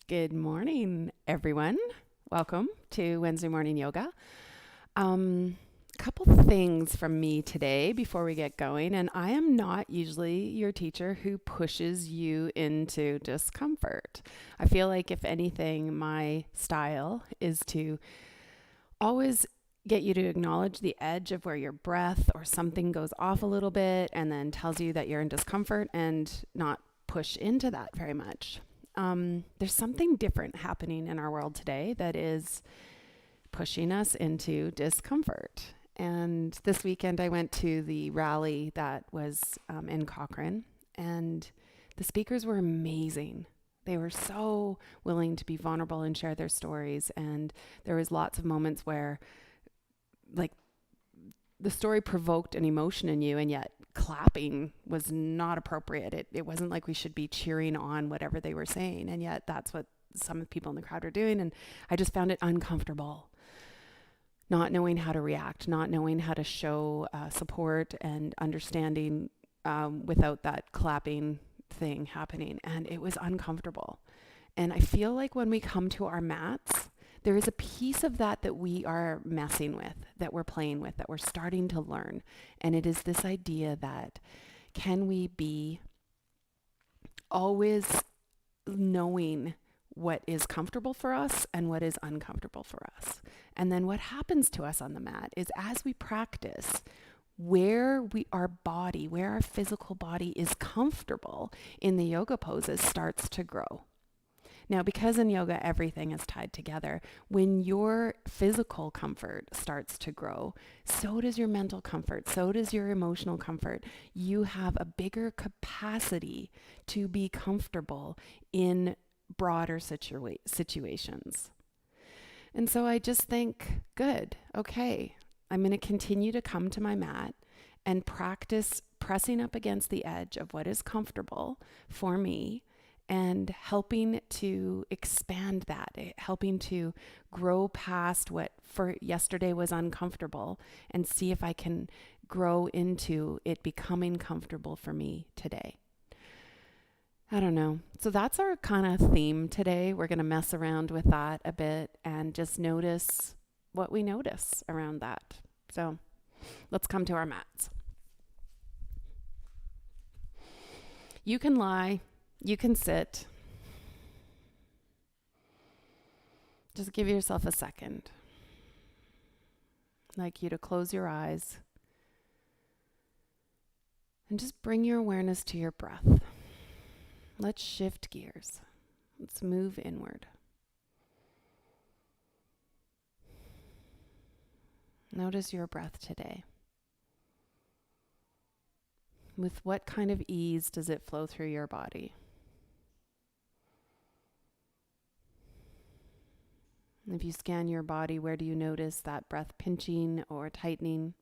Good morning, everyone. Welcome to Wednesday Morning Yoga. A couple things from me today before we get going. And I am not usually your teacher who pushes you into discomfort. I feel like, if anything, my style is to always get you to acknowledge the edge of where your breath or something goes off a little bit and then tells you that you're in discomfort and not push into that very much. There's something different happening in our world today that is pushing us into discomfort. And this weekend, I went to the rally that was in Cochrane, and the speakers were amazing. They were so willing to be vulnerable and share their stories. And there was lots of moments where, like, the story provoked an emotion in you, and yet clapping was not appropriate. It wasn't like we should be cheering on whatever they were saying, and yet that's what some of the people in the crowd were doing. And I just found it uncomfortable, not knowing how to react, not knowing how to show support and understanding without that clapping thing happening. And it was uncomfortable. And I feel like when we come to our mats, there is a piece of that we are messing with, that we're playing with, that we're starting to learn. And it is this idea that, can we be always knowing what is comfortable for us and what is uncomfortable for us? And then what happens to us on the mat is, as we practice, where our physical body is comfortable in the yoga poses starts to grow. Now, because in yoga, everything is tied together, when your physical comfort starts to grow, so does your mental comfort, so does your emotional comfort. You have a bigger capacity to be comfortable in broader situations. And so I just think, good, okay, I'm going to continue to come to my mat and practice pressing up against the edge of what is comfortable for me, and helping to expand that, helping to grow past what for yesterday was uncomfortable, and see if I can grow into it becoming comfortable for me today. I don't know. So that's our kind of theme today. We're going to mess around with that a bit and just notice what we notice around that. So let's come to our mats. You can lie. You can sit. Just give yourself a second. I'd like you to close your eyes and just bring your awareness to your breath. Let's shift gears. Let's move inward. Notice your breath today. With what kind of ease does it flow through your body? If you scan your body, where do you notice that breath pinching or tightening?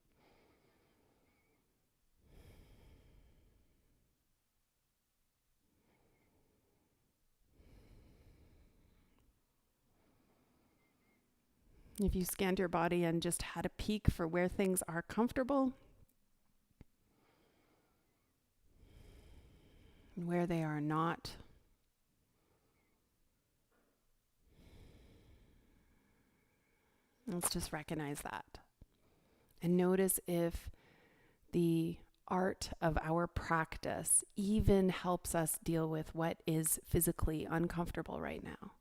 If you scanned your body and just had a peek for where things are comfortable, and where they are not, let's just recognize that. And notice if the art of our practice even helps us deal with what is physically uncomfortable right now.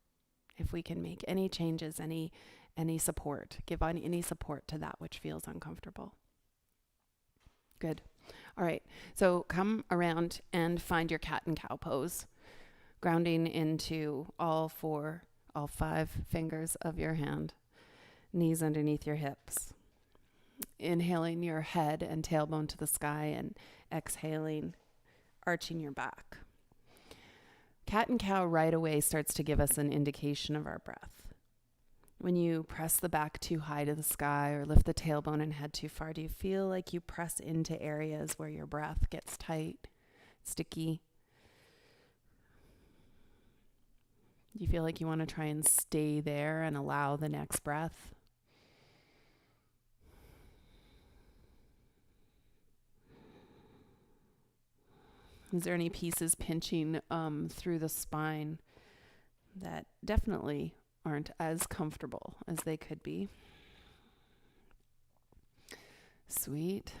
If we can make any changes, any support, give any support to that which feels uncomfortable. Good. All right. So come around and find your cat and cow pose, grounding into all 5 fingers of your hand, knees underneath your hips. Inhaling your head and tailbone to the sky, and exhaling, arching your back. Cat and cow right away starts to give us an indication of our breath. When you press the back too high to the sky or lift the tailbone and head too far, do you feel like you press into areas where your breath gets tight, sticky? Do you feel like you want to try and stay there and allow the next breath? Is there any pieces pinching through the spine that definitely aren't as comfortable as they could be. Sweet.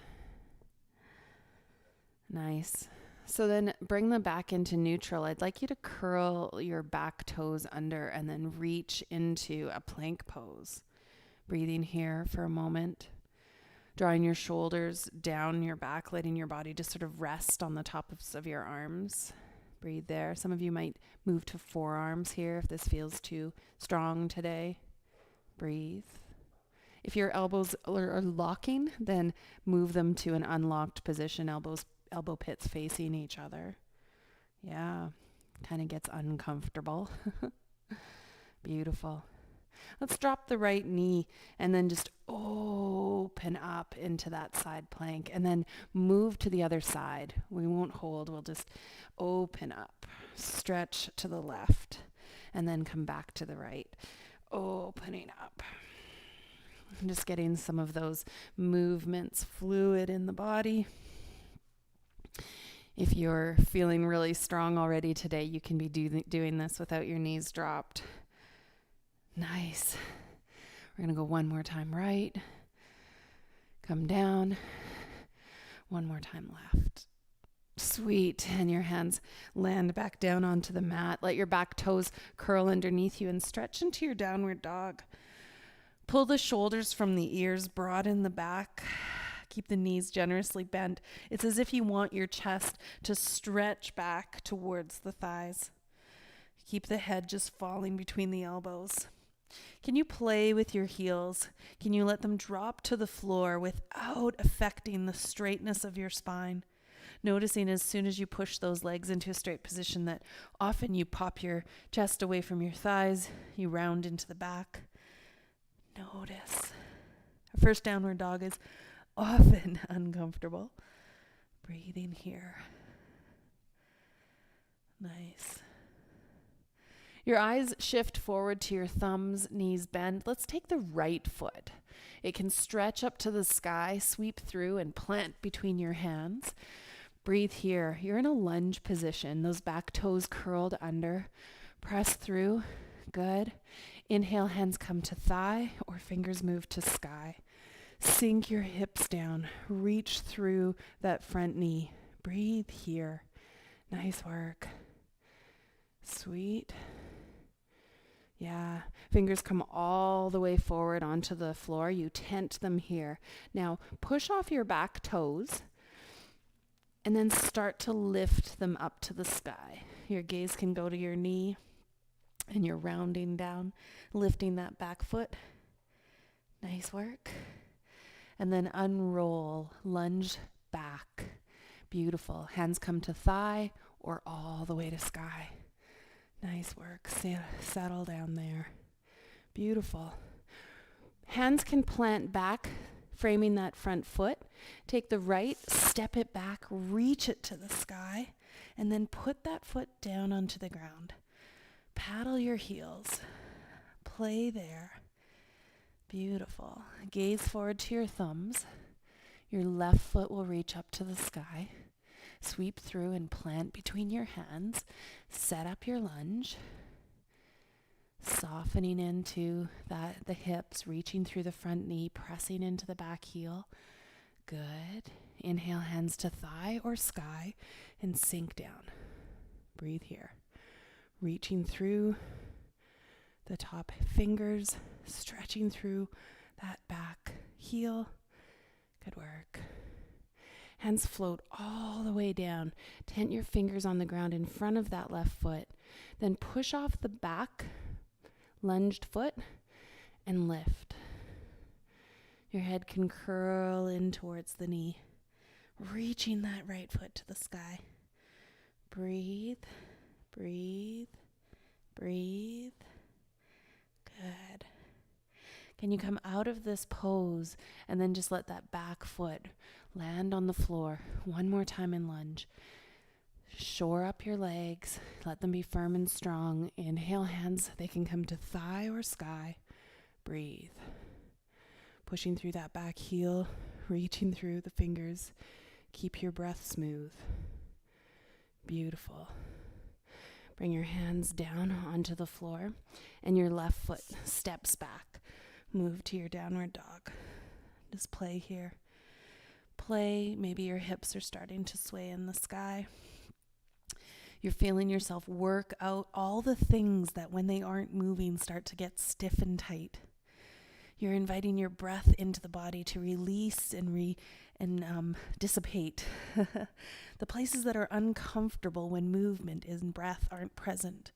Nice. So then bring them back into neutral. I'd like you to curl your back toes under and then reach into a plank pose. Breathing here for a moment. Drawing your shoulders down your back, letting your body just sort of rest on the tops of your arms. Breathe there. Some of you might move to forearms here if this feels too strong today. Breathe. If your elbows are locking, then move them to an unlocked position, elbow pits facing each other. Yeah, kind of gets uncomfortable. Beautiful. Let's drop the right knee and then just open up into that side plank and then move to the other side. We won't hold, we'll just open up, stretch to the left, and then come back to the right, opening up. Just getting some of those movements fluid in the body. If you're feeling really strong already today, you can be doing this without your knees dropped. Nice. We're going to go one more time right. Come down. One more time left. Sweet. And your hands land back down onto the mat. Let your back toes curl underneath you and stretch into your downward dog. Pull the shoulders from the ears, broaden the back. Keep the knees generously bent. It's as if you want your chest to stretch back towards the thighs. Keep the head just falling between the elbows. Can you play with your heels? Can you let them drop to the floor without affecting the straightness of your spine? Noticing as soon as you push those legs into a straight position that often you pop your chest away from your thighs, you round into the back. Notice. Our first downward dog is often uncomfortable. Breathing here. Nice. Your eyes shift forward to your thumbs, knees bend. Let's take the right foot. It can stretch up to the sky, sweep through, and plant between your hands. Breathe here. You're in a lunge position. Those back toes curled under. Press through. Good. Inhale, hands come to thigh or fingers move to sky. Sink your hips down. Reach through that front knee. Breathe here. Nice work. Sweet. Yeah. Fingers come all the way forward onto the floor. You tent them here. Now push off your back toes and then start to lift them up to the sky. Your gaze can go to your knee and you're rounding down, lifting that back foot. Nice work. And then unroll, lunge back. Beautiful. Hands come to thigh or all the way to sky. Nice work. Settle down there. Beautiful. Hands can plant back, framing that front foot. Take the right, step it back, reach it to the sky, and then put that foot down onto the ground. Paddle your heels. Play there. Beautiful. Gaze forward to your thumbs. Your left foot will reach up to the sky. Sweep through and plant between your hands. Set up your lunge. Softening into the hips, reaching through the front knee, pressing into the back heel. Good. Inhale, hands to thigh or sky, and sink down. Breathe here. Reaching through the top fingers, stretching through that back heel. Good work. Hands float all the way down. Tent your fingers on the ground in front of that left foot. Then push off the back lunged foot and lift. Your head can curl in towards the knee, reaching that right foot to the sky. Breathe, breathe, breathe. Good. Can you come out of this pose and then just let that back foot land on the floor one more time in lunge? Shore up your legs. Let them be firm and strong. Inhale, hands. They can come to thigh or sky. Breathe. Pushing through that back heel, reaching through the fingers. Keep your breath smooth. Beautiful. Bring your hands down onto the floor and your left foot steps back. Move to your downward dog. Just play here. Play. Maybe your hips are starting to sway in the sky. You're feeling yourself work out all the things that when they aren't moving start to get stiff and tight. You're inviting your breath into the body to release and dissipate the places that are uncomfortable when movement and breath aren't present.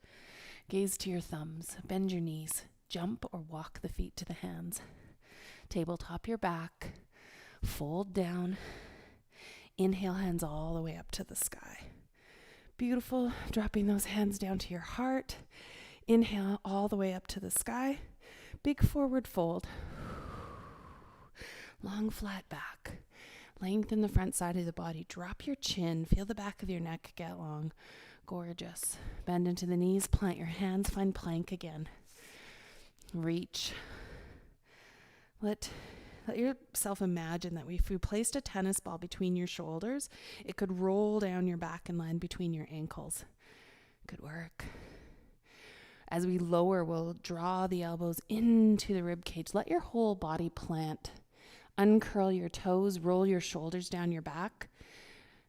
Gaze to your thumbs, bend your knees, jump or walk the feet to the hands. Tabletop your back, fold down, inhale, hands all the way up to the sky. Beautiful, dropping those hands down to your heart. Inhale all the way up to the sky. Big forward fold. Long flat back. Lengthen the front side of the body. Drop your chin. Feel the back of your neck get long. Gorgeous. Bend into the knees. Plant your hands. Find plank again. Reach. Let yourself imagine that if you placed a tennis ball between your shoulders, it could roll down your back and land between your ankles. Good work. As we lower, we'll draw the elbows into the rib cage. Let your whole body plant. Uncurl your toes, roll your shoulders down your back.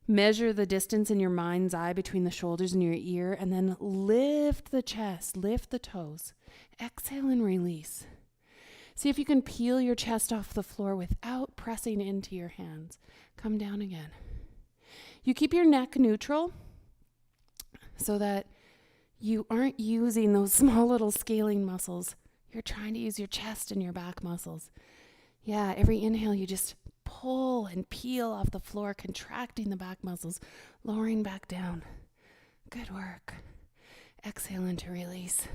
Measure the distance in your mind's eye between the shoulders and your ear, and then lift the chest, lift the toes. Exhale and release. See if you can peel your chest off the floor without pressing into your hands. Come down again. You keep your neck neutral so that you aren't using those small little scaling muscles. You're trying to use your chest and your back muscles. Yeah, every inhale you just pull and peel off the floor, contracting the back muscles, lowering back down. Good work. Exhale into release.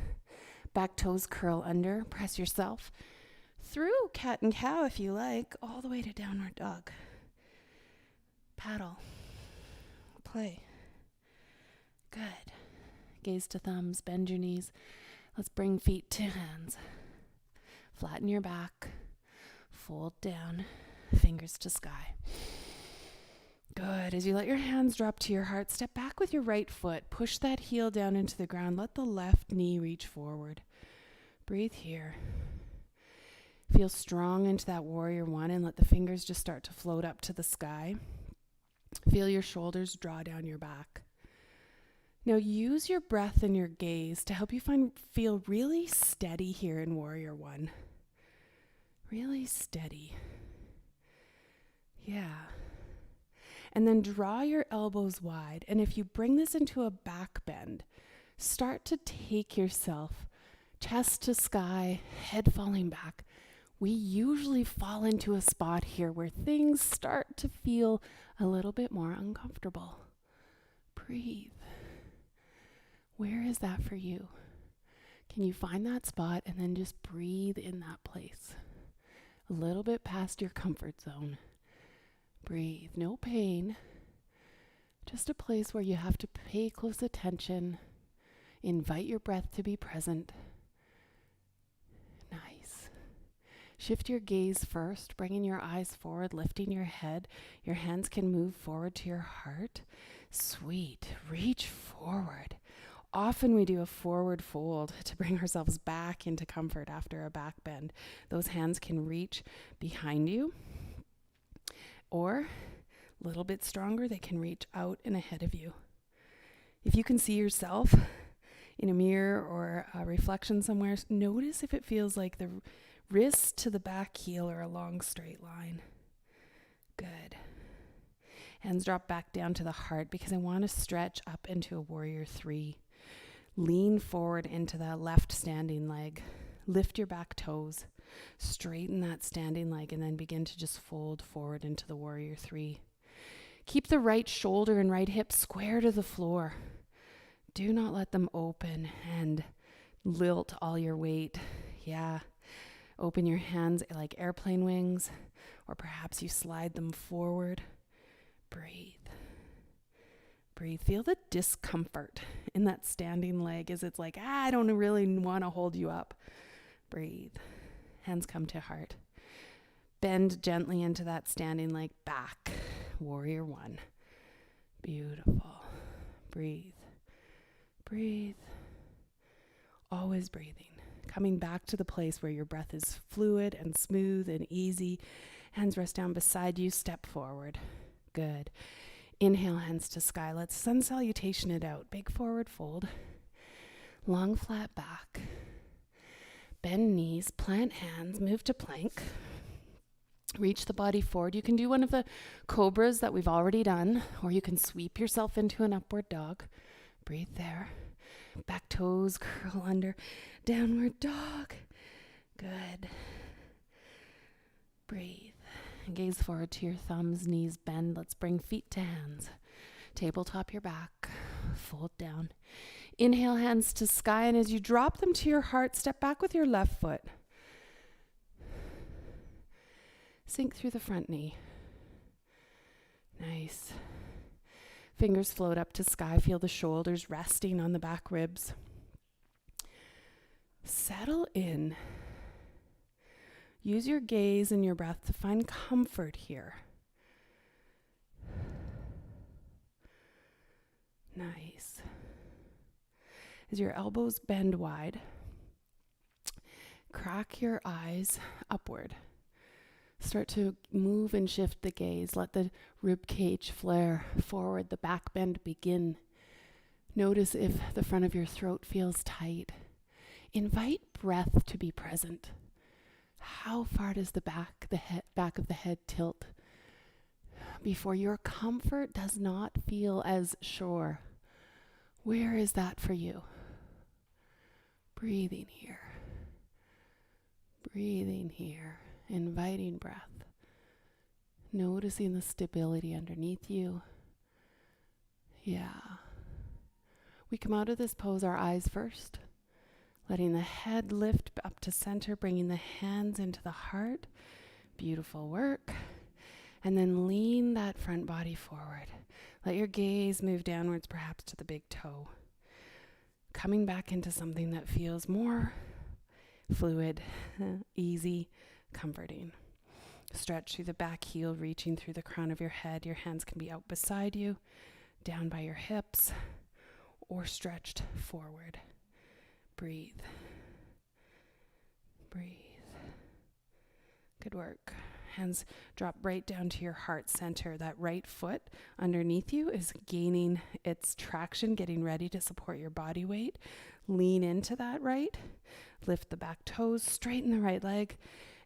Back toes curl under. Press yourself through cat and cow if you like, all the way to downward dog. Paddle. Play. Good. Gaze to thumbs, bend your knees. Let's bring feet to hands. Flatten your back. Fold down, fingers to sky. Good. As you let your hands drop to your heart, step back with your right foot. Push that heel down into the ground. Let the left knee reach forward. Breathe here. Feel strong into that warrior one and let the fingers just start to float up to the sky. Feel your shoulders draw down your back. Now use your breath and your gaze to help you feel really steady here in warrior one. Really steady. Yeah. And then draw your elbows wide. And if you bring this into a back bend, start to take yourself chest to sky, head falling back. We usually fall into a spot here where things start to feel a little bit more uncomfortable. Breathe. Where is that for you? Can you find that spot and then just breathe in that place? A little bit past your comfort zone. Breathe. No pain. Just a place where you have to pay close attention. Invite your breath to be present. Nice. Shift your gaze first, bringing your eyes forward, lifting your head. Your hands can move forward to your heart. Sweet. Reach forward. Often we do a forward fold to bring ourselves back into comfort after a back bend. Those hands can reach behind you, or a little bit stronger, they can reach out and ahead of you. If you can see yourself in a mirror or a reflection somewhere, notice if it feels like the wrist to the back heel are a long straight line. Good. Hands drop back down to the heart because I want to stretch up into a warrior three. Lean forward into that left standing leg. Lift your back toes. Straighten that standing leg and then begin to just fold forward into the warrior three. Keep the right shoulder and right hip square to the floor. Do not let them open and lilt all your weight. Yeah. Open your hands like airplane wings, or perhaps you slide them forward. Breathe. Breathe. Feel the discomfort in that standing leg as it's like, I don't really want to hold you up. Breathe. Hands come to heart. Bend gently into that standing leg back. Warrior one. Beautiful. Breathe. Breathe. Always breathing. Coming back to the place where your breath is fluid and smooth and easy. Hands rest down beside you. Step forward. Good. Inhale, hands to sky. Let's sun salutation it out. Big forward fold. Long flat back. Bend knees. Plant hands. Move to plank. Reach the body forward. You can do one of the cobras that we've already done, or you can sweep yourself into an upward dog. Breathe there. Back toes curl under. Downward dog. Good. Breathe. Gaze forward to your thumbs, knees bend. Let's bring feet to hands. Tabletop your back. Fold down. Inhale, hands to sky, and as you drop them to your heart, step back with your left foot. Sink through the front knee. Nice. Fingers float up to sky. Feel the shoulders resting on the back ribs. Settle in. Use your gaze and your breath to find comfort here. Nice. As your elbows bend wide, crack your eyes upward. Start to move and shift the gaze. Let the rib cage flare forward, the back bend begin. Notice if the front of your throat feels tight. Invite breath to be present. How far does the back of the head tilt before your comfort does not feel as sure? Where is that for you? Breathing here. Breathing here. Inviting breath. Noticing the stability underneath you. Yeah. We come out of this pose, our eyes first. Letting the head lift up to center, bringing the hands into the heart. Beautiful work. And then lean that front body forward. Let your gaze move downwards, perhaps to the big toe. Coming back into something that feels more fluid, easy, comforting. Stretch through the back heel, reaching through the crown of your head. Your hands can be out beside you, down by your hips, or stretched forward. Breathe. Breathe. Good work. Hands drop right down to your heart center. That right foot underneath you is gaining its traction, getting ready to support your body weight. Lean into that right. Lift the back toes, straighten the right leg,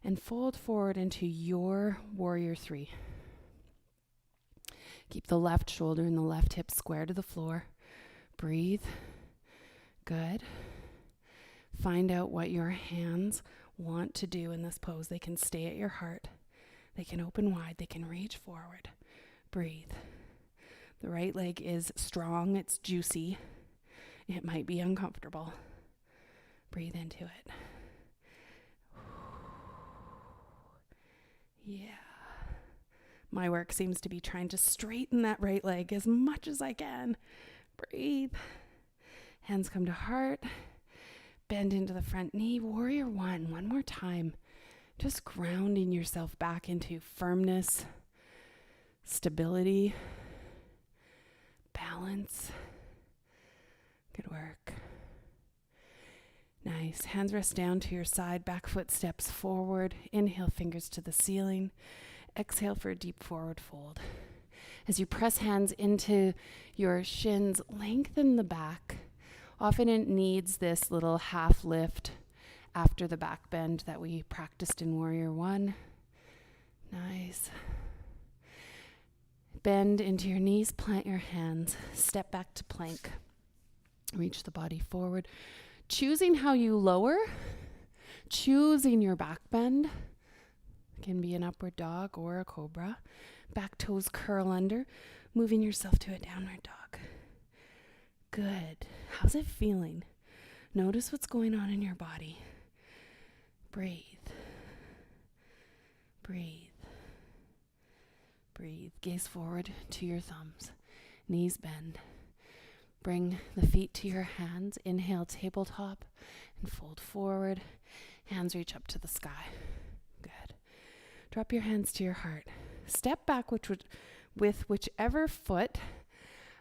and fold forward into your warrior three. Keep the left shoulder and the left hip square to the floor. Breathe. Good. Find out what your hands want to do in this pose. They can stay at your heart. They can open wide. They can reach forward. Breathe. The right leg is strong. It's juicy. It might be uncomfortable. Breathe into it. Yeah. My work seems to be trying to straighten that right leg as much as I can. Breathe. Hands come to heart. Bend into the front knee. Warrior one. One more time. Just grounding yourself back into firmness, stability, balance. Good work. Nice. Hands rest down to your side. Back foot steps forward. Inhale, fingers to the ceiling. Exhale for a deep forward fold. As you press hands into your shins, lengthen the back. Often it needs this little half lift after the back bend that we practiced in Warrior One. Nice. Bend into your knees, plant your hands, step back to plank. Reach the body forward. Choosing how you lower, choosing your back bend. It can be an upward dog or a cobra. Back toes curl under, moving yourself to a downward dog. Good. How's it feeling? Notice what's going on in your body. Breathe. Breathe. Breathe. Gaze forward to your thumbs. Knees bend. Bring the feet to your hands. Inhale, tabletop, and fold forward. Hands reach up to the sky. Good. Drop your hands to your heart. Step back with whichever foot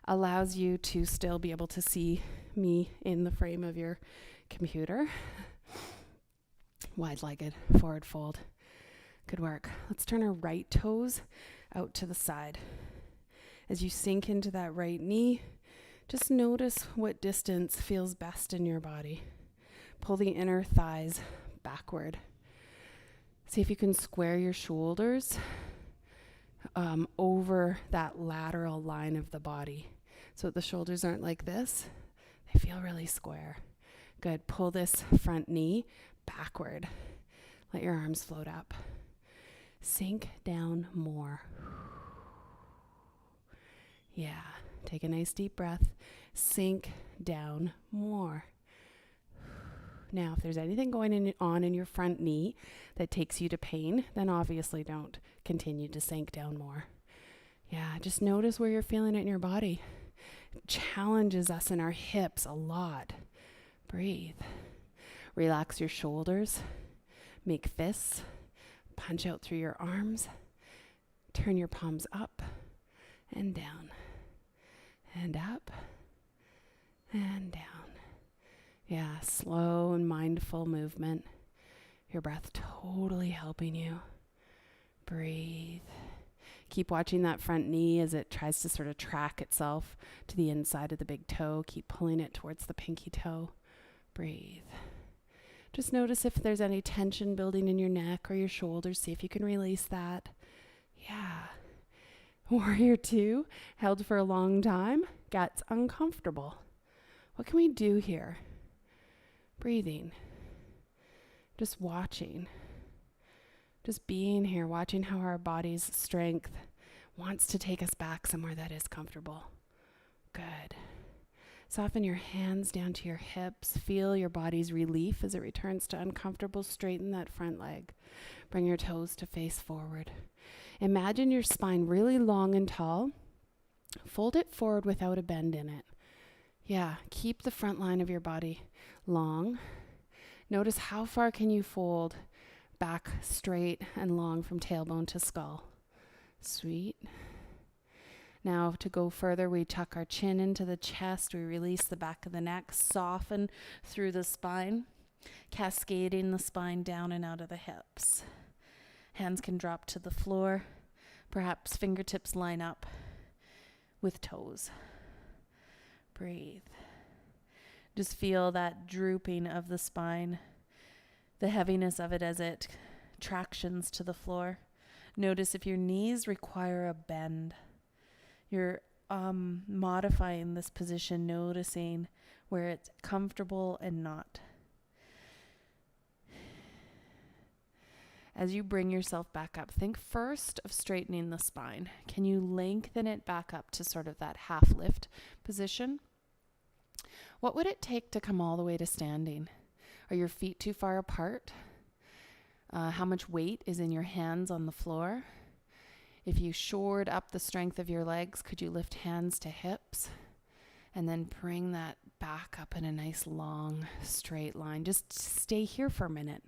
allows you to still be able to see me in the frame of your computer. Wide-legged, forward fold. Good work. Let's turn our right toes out to the side. As you sink into that right knee, just notice what distance feels best in your body. Pull the inner thighs backward. See if you can square your shoulders over that lateral line of the body. So the shoulders aren't like this. They feel really square. Good. Pull this front knee backward. Let your arms float up. Sink down more. Yeah. Take a nice deep breath. Sink down more. Now, if there's anything going on in your front knee that takes you to pain, then obviously don't continue to sink down more. Yeah, just notice where you're feeling it in your body. It challenges us in our hips a lot. Breathe. Relax your shoulders. Make fists. Punch out through your arms. Turn your palms up and down. And up and down. Yeah, slow and mindful movement. Your breath totally helping you. Breathe. Keep watching that front knee as it tries to sort of track itself to the inside of the big toe. Keep pulling it towards the pinky toe. Breathe. Just notice if there's any tension building in your neck or your shoulders. See if you can release that. Yeah. Warrior 2, held for a long time, gets uncomfortable. What can we do here? Breathing. Just watching. Just being here, watching how our body's strength wants to take us back somewhere that is comfortable. Good. Soften your hands down to your hips. Feel your body's relief as it returns to uncomfortable. Straighten that front leg. Bring your toes to face forward. Imagine your spine really long and tall. Fold it forward without a bend in it. Yeah, keep the front line of your body long. Notice how far can you fold back straight and long from tailbone to skull. Sweet. Now to go further, we tuck our chin into the chest. We release the back of the neck, soften through the spine, cascading the spine down and out of the hips. Hands can drop to the floor. Perhaps fingertips line up with toes. Breathe. Just feel that drooping of the spine, the heaviness of it as it tractions to the floor. Notice if your knees require a bend. You're modifying this position, noticing where it's comfortable and not. As you bring yourself back up, think first of straightening the spine. Can you lengthen it back up to sort of that half lift position? What would it take to come all the way to standing? Are your feet too far apart? How much weight is in your hands on the floor? If you shored up the strength of your legs, could you lift hands to hips? And then bring that back up in a nice long straight line. Just stay here for a minute.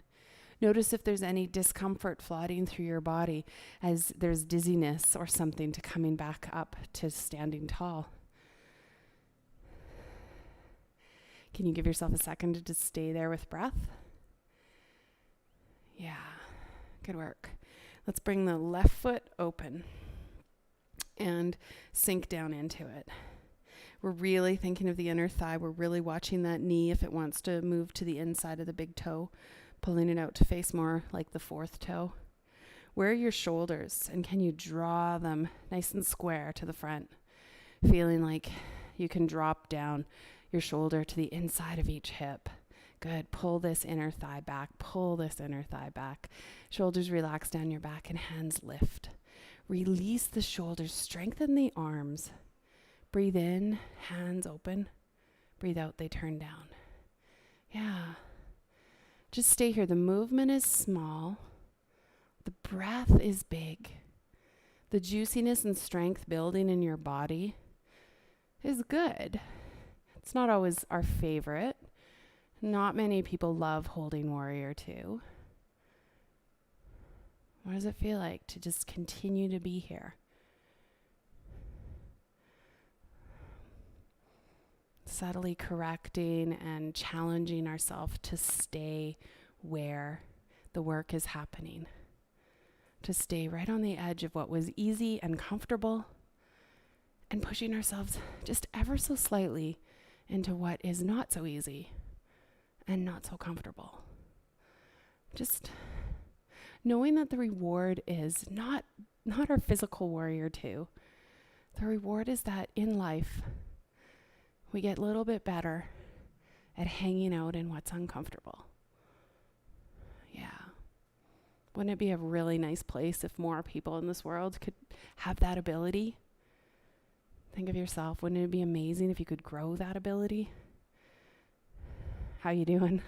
Notice if there's any discomfort flooding through your body as there's dizziness or something to coming back up to standing tall. Can you give yourself a second to just stay there with breath? Yeah, good work. Let's bring the left foot open and sink down into it. We're really thinking of the inner thigh. We're really watching that knee if it wants to move to the inside of the big toe, pulling it out to face more like the fourth toe. Where are your shoulders? And can you draw them nice and square to the front? Feeling like you can drop down your shoulder to the inside of each hip. Good. Pull this inner thigh back. Pull this inner thigh back. Shoulders relax down your back and hands lift. Release the shoulders. Strengthen the arms. Breathe in, hands open. Breathe out, they turn down. Yeah. Just stay here. The movement is small. The breath is big. The juiciness and strength building in your body is good. It's not always our favorite. Not many people love holding Warrior 2. What does it feel like to just continue to be here? subtly correcting and challenging ourselves to stay where the work is happening, to stay right on the edge of what was easy and comfortable, and pushing ourselves just ever so slightly into what is not so easy and not so comfortable. Just knowing that the reward is not our physical warrior too. The reward is that in life, we get a little bit better at hanging out in what's uncomfortable. Yeah. Wouldn't it be a really nice place if more people in this world could have that ability? Think of yourself. Wouldn't it be amazing if you could grow that ability? How you doing?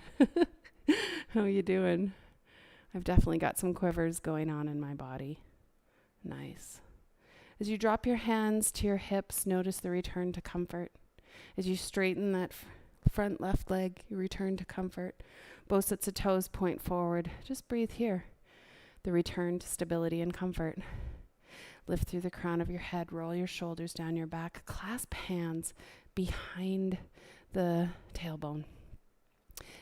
How you doing? I've definitely got some quivers going on in my body. Nice. As you drop your hands to your hips, notice the return to comfort. As you straighten that front left leg, you return to comfort. Both sets of toes point forward. Just breathe here. The return to stability and comfort. Lift through the crown of your head, roll your shoulders down your back, clasp hands behind the tailbone.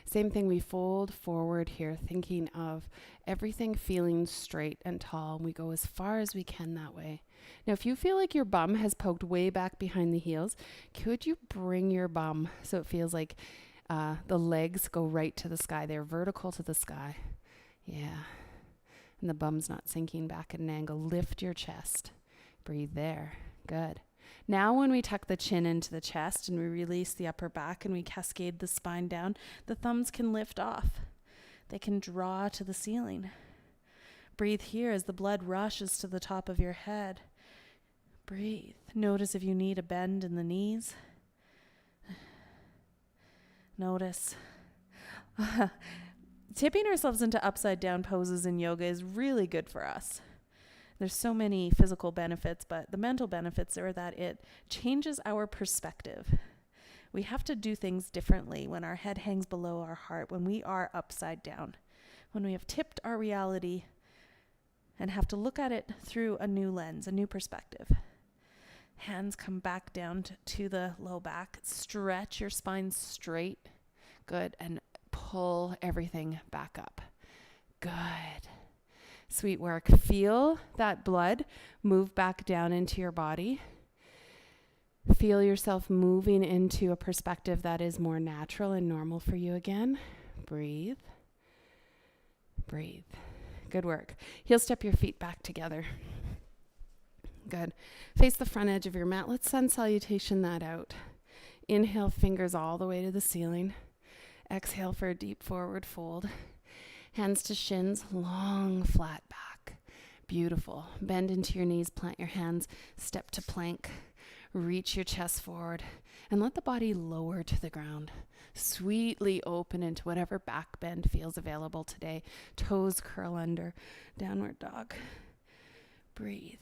Same thing, we fold forward here, thinking of everything feeling straight and tall. We go as far as we can that way. Now, if you feel like your bum has poked way back behind the heels, could you bring your bum so it feels like the legs go right to the sky? They're vertical to the sky. Yeah. And the bum's not sinking back at an angle. Lift your chest. Breathe there. Good. Now when we tuck the chin into the chest and we release the upper back and we cascade the spine down, the thumbs can lift off. They can draw to the ceiling. Breathe here as the blood rushes to the top of your head. Breathe. Notice if you need a bend in the knees. Notice. Tipping ourselves into upside down poses in yoga is really good for us. There's so many physical benefits, but the mental benefits are that it changes our perspective. We have to do things differently when our head hangs below our heart, when we are upside down, when we have tipped our reality and have to look at it through a new lens, a new perspective. Hands come back down to the low back. Stretch your spine straight. Good. And pull everything back up. Good. Sweet work. Feel that blood move back down into your body. Feel yourself moving into a perspective that is more natural and normal for you again. Breathe. Breathe. Good work. Heel step your feet back together. Good. Face the front edge of your mat. Let's sun salutation that out. Inhale, fingers all the way to the ceiling. Exhale for a deep forward fold. Hands to shins, long flat back. Beautiful. Bend into your knees, plant your hands, step to plank. Reach your chest forward and let the body lower to the ground. Sweetly open into whatever back bend feels available today. Toes curl under. Downward dog. Breathe.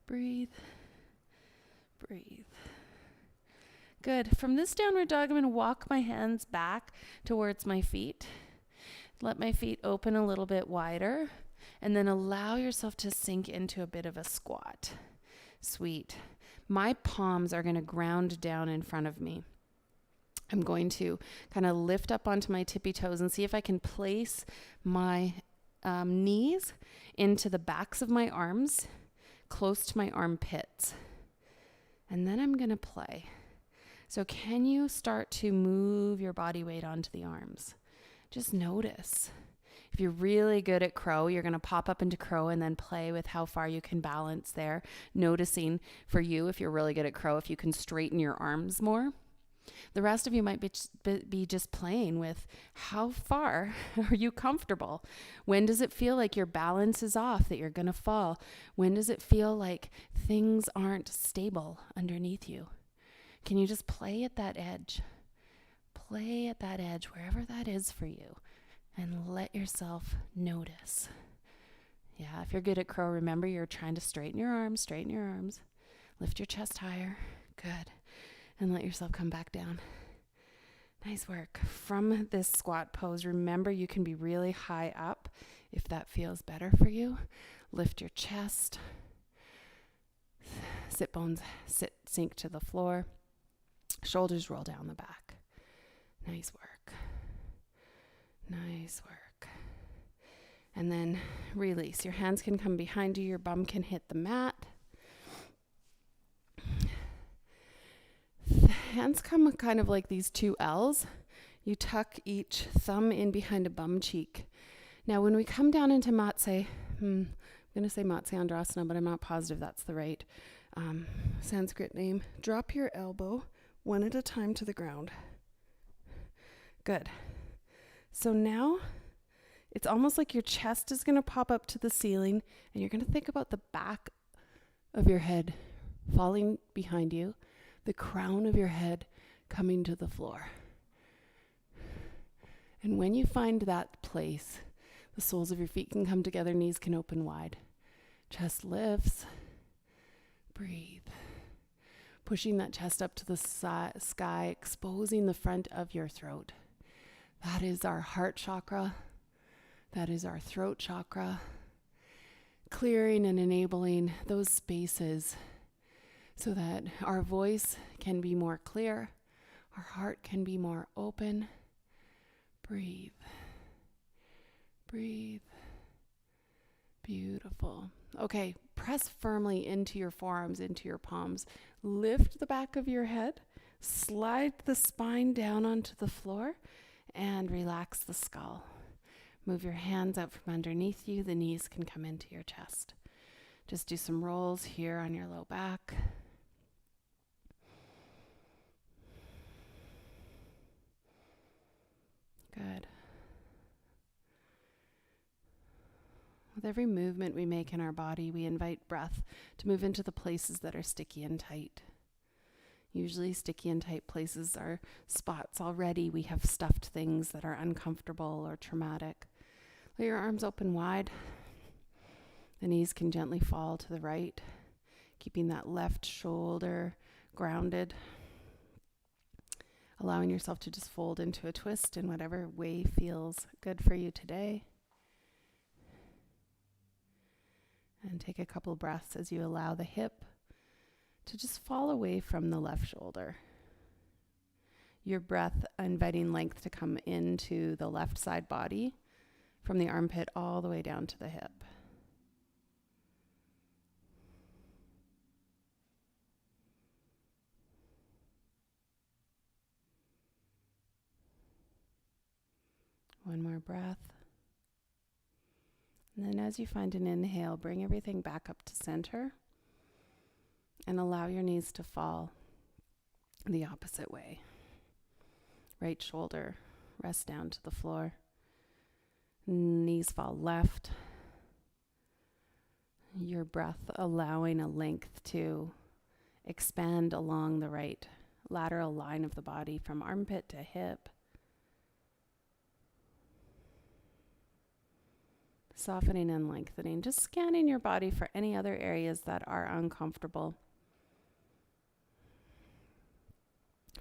Breathe. Breathe. Good. From this downward dog, I'm going to walk my hands back towards my feet. Let my feet open a little bit wider, and then allow yourself to sink into a bit of a squat. Sweet. My palms are going to ground down in front of me. I'm going to kind of lift up onto my tippy toes and see if I can place my knees into the backs of my arms, close to my armpits. And then I'm going to play. So can you start to move your body weight onto the arms? Just notice. If you're really good at crow, you're going to pop up into crow and then play with how far you can balance there. Noticing for you, if you're really good at crow, if you can straighten your arms more. The rest of you might be just playing with how far are you comfortable? When does it feel like your balance is off, that you're going to fall? When does it feel like things aren't stable underneath you? Can you just play at that edge? Play at that edge, wherever that is for you, and let yourself notice. Yeah, if you're good at crow, remember you're trying to straighten your arms. Lift your chest higher. Good. And let yourself come back down. Nice work. From this squat pose, remember you can be really high up if that feels better for you. Lift your chest. Sit bones, sink to the floor. Shoulders roll down the back. Nice work. Nice work. And then release. Your hands can come behind you. Your bum can hit the mat. The hands come kind of like these two L's. You tuck each thumb in behind a bum cheek. Now, when we come down into Matse, I'm going to say Matsyendrasana, but I'm not positive that's the right Sanskrit name. Drop your elbow one at a time to the ground. Good. So now it's almost like your chest is going to pop up to the ceiling, and you're going to think about the back of your head falling behind you, the crown of your head coming to the floor. And when you find that place, the soles of your feet can come together, knees can open wide. Chest lifts. Breathe. Pushing that chest up to the sky, exposing the front of your throat. That is our heart chakra. That is our throat chakra. Clearing and enabling those spaces so that our voice can be more clear, our heart can be more open. Breathe. Breathe. Beautiful. Okay, press firmly into your forearms, into your palms. Lift the back of your head, slide the spine down onto the floor, and relax the skull. Move your hands out from underneath you. The knees can come into your chest. Just do some rolls here on your low back. Good. With every movement we make in our body, we invite breath to move into the places that are sticky and tight. Usually sticky and tight places are spots already. We have stuffed things that are uncomfortable or traumatic. Let your arms open wide. The knees can gently fall to the right, keeping that left shoulder grounded. Allowing yourself to just fold into a twist in whatever way feels good for you today. And take a couple breaths as you allow the hip to just fall away from the left shoulder. Your breath inviting length to come into the left side body from the armpit all the way down to the hip. One more breath. And then as you find an inhale, bring everything back up to center and allow your knees to fall the opposite way. Right shoulder rests down to the floor. Knees fall left. Your breath allowing a length to expand along the right lateral line of the body from armpit to hip. Softening and lengthening, just scanning your body for any other areas that are uncomfortable.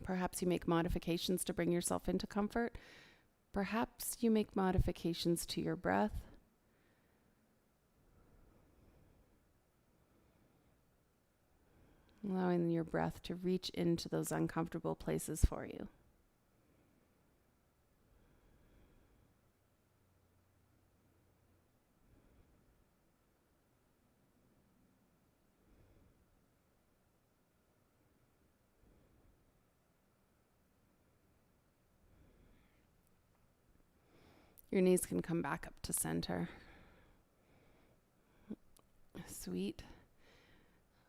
Perhaps you make modifications to bring yourself into comfort. Perhaps you make modifications to your breath. Allowing your breath to reach into those uncomfortable places for you. Your knees can come back up to center. Sweet.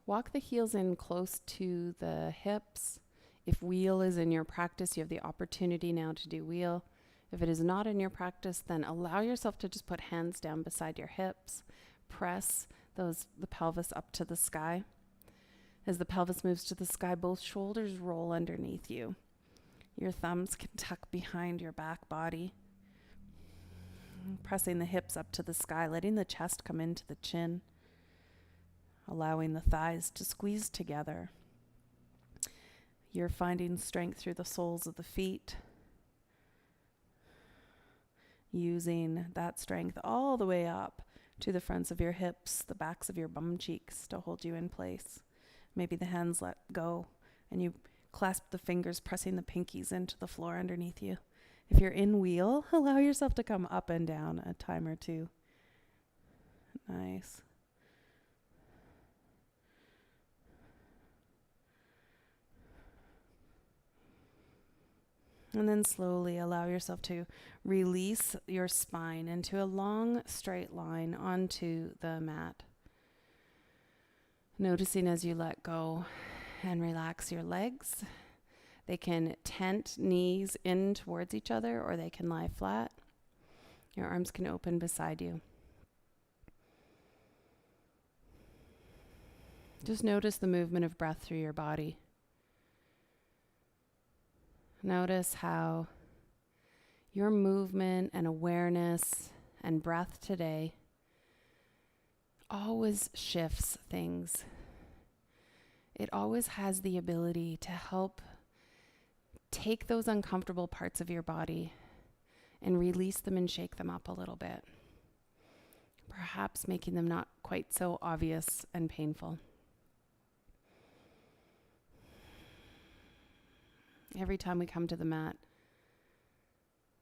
Walk the heels in close to the hips. If wheel is in your practice, you have the opportunity now to do wheel. If it is not in your practice, then allow yourself to just put hands down beside your hips. Press the pelvis up to the sky. As the pelvis moves to the sky, both shoulders roll underneath you. Your thumbs can tuck behind your back body. Pressing the hips up to the sky, letting the chest come into the chin, allowing the thighs to squeeze together. You're finding strength through the soles of the feet, using that strength all the way up to the fronts of your hips, the backs of your bum cheeks to hold you in place. Maybe the hands let go and you clasp the fingers, pressing the pinkies into the floor underneath you. If you're in wheel, allow yourself to come up and down a time or two. Nice. And then slowly allow yourself to release your spine into a long straight line onto the mat. Noticing as you let go and relax your legs. They can tent knees in towards each other, or they can lie flat. Your arms can open beside you. Just notice the movement of breath through your body. Notice how your movement and awareness and breath today always shifts things. It always has the ability to help take those uncomfortable parts of your body and release them and shake them up a little bit. Perhaps making them not quite so obvious and painful. Every time we come to the mat,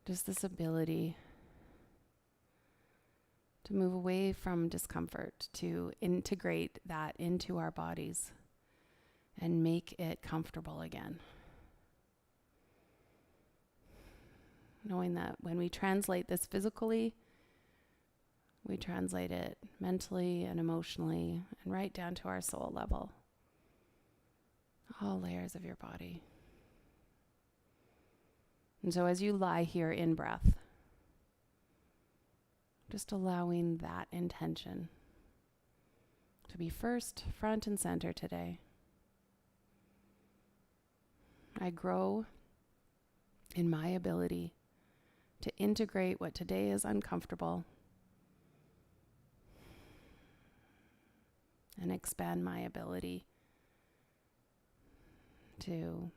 just this ability to move away from discomfort, to integrate that into our bodies and make it comfortable again. Knowing that when we translate this physically, we translate it mentally and emotionally and right down to our soul level. All layers of your body. And so as you lie here in breath, just allowing that intention to be first, front and center today. I grow in my ability to integrate what today is uncomfortable and expand my ability to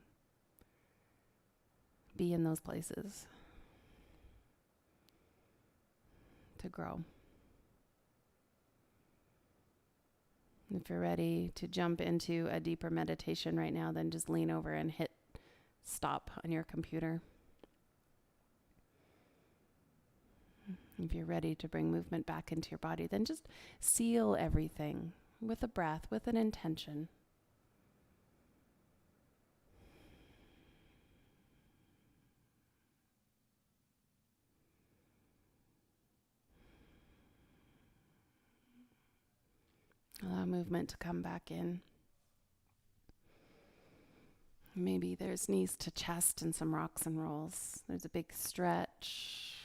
be in those places, to grow. If you're ready to jump into a deeper meditation right now, then just lean over and hit stop on your computer. If you're ready to bring movement back into your body, then just seal everything with a breath, with an intention. Allow movement to come back in. Maybe there's knees to chest and some rocks and rolls. There's a big stretch.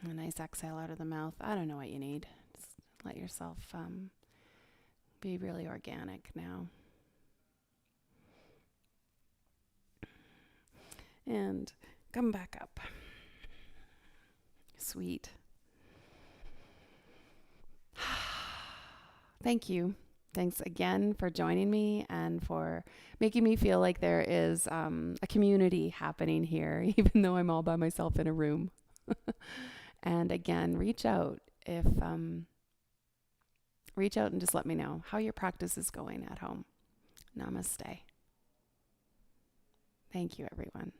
A nice exhale out of the mouth. I don't know what you need. Just let yourself be really organic now. And come back up. Sweet. Thank you. Thanks again for joining me and for making me feel like there is a community happening here, even though I'm all by myself in a room. And again, reach out and just let me know how your practice is going at home. Namaste. Thank you, everyone.